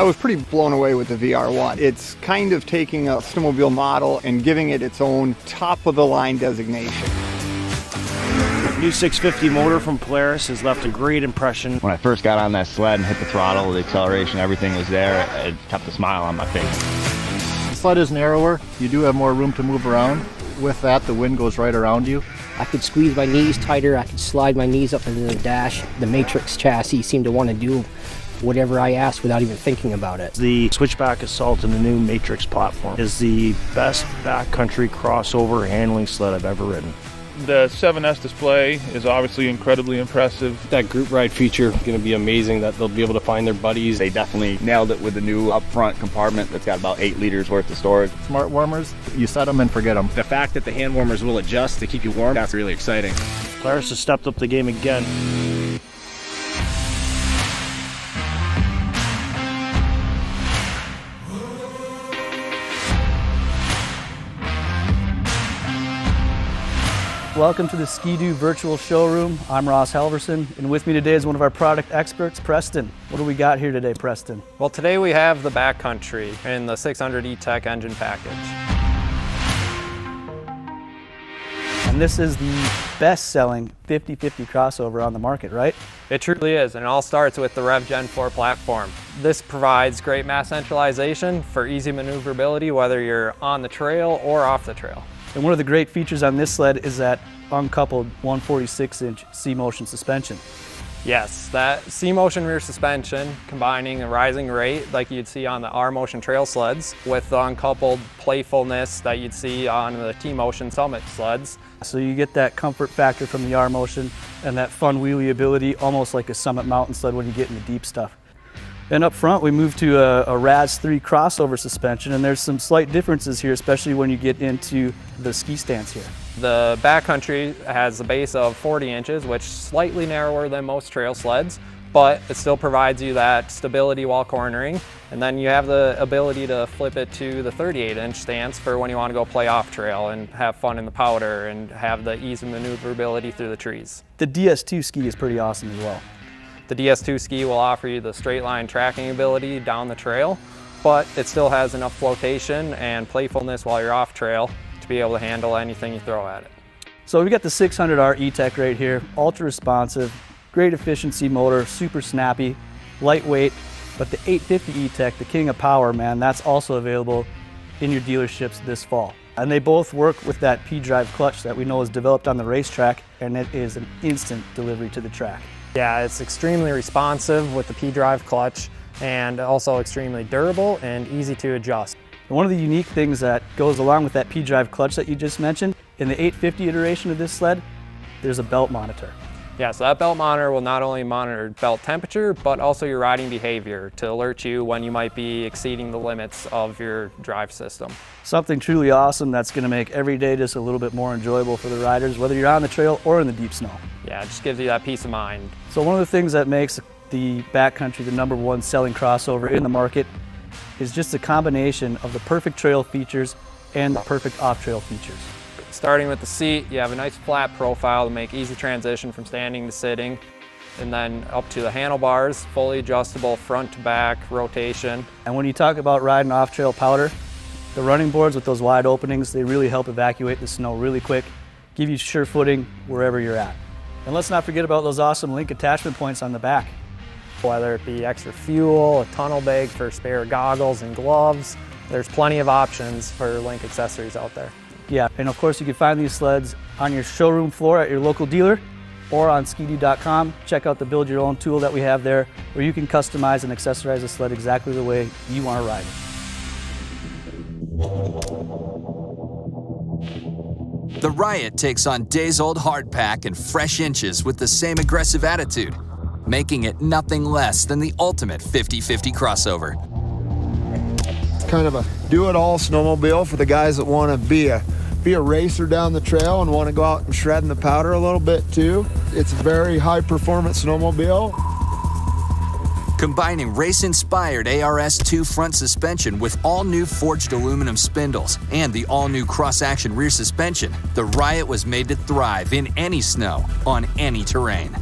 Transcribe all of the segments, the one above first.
was pretty blown away with the VR1. It's kind of taking a snowmobile model and giving it its own top-of-the-line designation. New 650 motor from Polaris has left a great impression. When I first got on that sled and hit the throttle, the acceleration, everything was there. It kept a smile on my face. The sled is narrower. You do have more room to move around. With that, the wind goes right around you. I could squeeze my knees tighter. I could slide my knees up into the dash. The Matryx chassis seemed to want to do whatever I asked without even thinking about it. The Switchback Assault in the new Matryx platform is the best backcountry crossover handling sled I've ever ridden. The 7S display is obviously incredibly impressive. That group ride feature is going to be amazing, that they'll be able to find their buddies. They definitely nailed it with the new up front compartment that's got about 8 liters worth of storage. Smart warmers, you set them and forget them. The fact that the hand warmers will adjust to keep you warm, that's really exciting. Polaris has stepped up the game again. Welcome to the Ski-Doo virtual showroom. I'm Ross Halverson, and with me today is one of our product experts, Preston. What do we got here today, Preston? Well, today we have the Backcountry in the 600 E-Tech engine package. And this is the best-selling 50/50 crossover on the market, right? It truly is, and it all starts with the Rev Gen 4 platform. This provides great mass centralization for easy maneuverability, whether you're on the trail or off the trail. And one of the great features on this sled is that uncoupled 146-inch C-motion suspension. Yes, that C-motion rear suspension combining a rising rate like you'd see on the R-motion trail sleds with the uncoupled playfulness that you'd see on the T-motion Summit sleds. So you get that comfort factor from the R-motion and that fun wheelie ability, almost like a Summit mountain sled when you get in the deep stuff. And up front, we moved to a RAS 3 crossover suspension, and there's some slight differences here, especially when you get into the ski stance here. The Backcountry has a base of 40 inches, which is slightly narrower than most trail sleds, but it still provides you that stability while cornering. And then you have the ability to flip it to the 38-inch stance for when you want to go play off trail and have fun in the powder and have the ease of maneuverability through the trees. The DS2 ski is pretty awesome as well. The DS2 ski will offer you the straight line tracking ability down the trail, but it still has enough flotation and playfulness while you're off trail to be able to handle anything you throw at it. So we got the 600R E-Tech right here, ultra responsive, great efficiency motor, super snappy, lightweight, but the 850 E-Tech, the king of power, man, that's also available in your dealerships this fall. And they both work with that P-drive clutch that we know is developed on the racetrack, and it is an instant delivery to the track. Yeah, it's extremely responsive with the P-drive clutch and also extremely durable and easy to adjust. And one of the unique things that goes along with that P-drive clutch that you just mentioned, in the 850 iteration of this sled, there's a belt monitor. Yeah, so that belt monitor will not only monitor belt temperature, but also your riding behavior to alert you when you might be exceeding the limits of your drive system. Something truly awesome that's going to make every day just a little bit more enjoyable for the riders, whether you're on the trail or in the deep snow. Yeah, it just gives you that peace of mind. So one of the things that makes the Backcountry the #1 selling crossover in the market is just a combination of the perfect trail features and the perfect off-trail features. Starting with the seat, you have a nice flat profile to make easy transition from standing to sitting, and then up to the handlebars, fully adjustable front to back rotation. And when you talk about riding off-trail powder, the running boards with those wide openings, they really help evacuate the snow really quick, give you sure footing wherever you're at. And let's not forget about those awesome Lynx attachment points on the back. Whether it be extra fuel, a tunnel bag for spare goggles and gloves, there's plenty of options for Lynx accessories out there. Yeah, and of course you can find these sleds on your showroom floor at your local dealer or on skidoo.com. Check out the build your own tool that we have there where you can customize and accessorize a sled exactly the way you want to ride it. The Riot takes on days-old hardpack and fresh inches with the same aggressive attitude, making it nothing less than the ultimate 50/50 crossover. Kind of a do-it-all snowmobile for the guys that want to be a racer down the trail and want to go out and shred in the powder a little bit too. It's a very high-performance snowmobile. Combining race-inspired ARS-2 front suspension with all-new forged aluminum spindles and the all-new cross-action rear suspension, the Riot was made to thrive in any snow, on any terrain.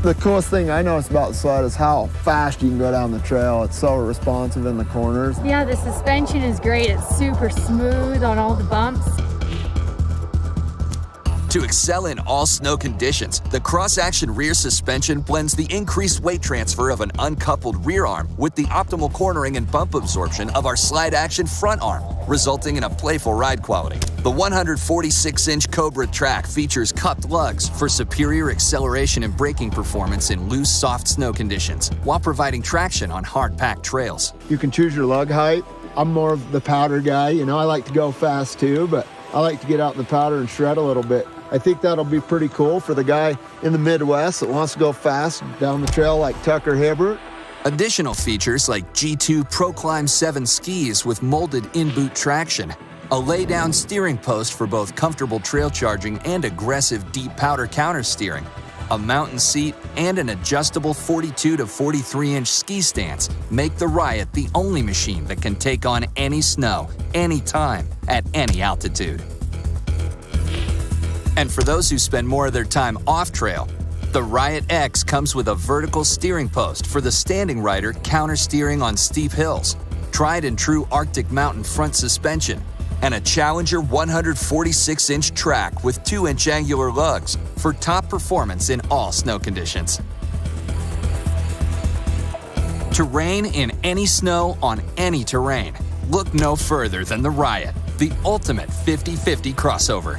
The coolest thing I noticed about the sled is how fast you can go down the trail. It's so responsive in the corners. Yeah, the suspension is great. It's super smooth on all the bumps. To excel in all snow conditions, the cross-action rear suspension blends the increased weight transfer of an uncoupled rear arm with the optimal cornering and bump absorption of our slide-action front arm, resulting in a playful ride quality. The 146-inch Cobra track features cupped lugs for superior acceleration and braking performance in loose, soft snow conditions, while providing traction on hard-packed trails. You can choose your lug height. I'm more of the powder guy. You know, I like to go fast too, but I like to get out in the powder and shred a little bit. I think that'll be pretty cool for the guy in the Midwest that wants to go fast down the trail like Tucker Hibbert. Additional features like G2 Pro Climb 7 skis with molded in-boot traction, a lay-down steering post for both comfortable trail charging and aggressive deep powder counter steering, a mountain seat, and an adjustable 42 to 43-inch ski stance make the Riot the only machine that can take on any snow, anytime, at any altitude. And for those who spend more of their time off-trail, the Riot X comes with a vertical steering post for the standing rider counter-steering on steep hills, tried and true Arctic Mountain front suspension, and a Challenger 146-inch track with 2-inch angular lugs for top performance in all snow conditions. Terrain in any snow on any terrain. Look no further than the Riot, the ultimate 50/50 crossover.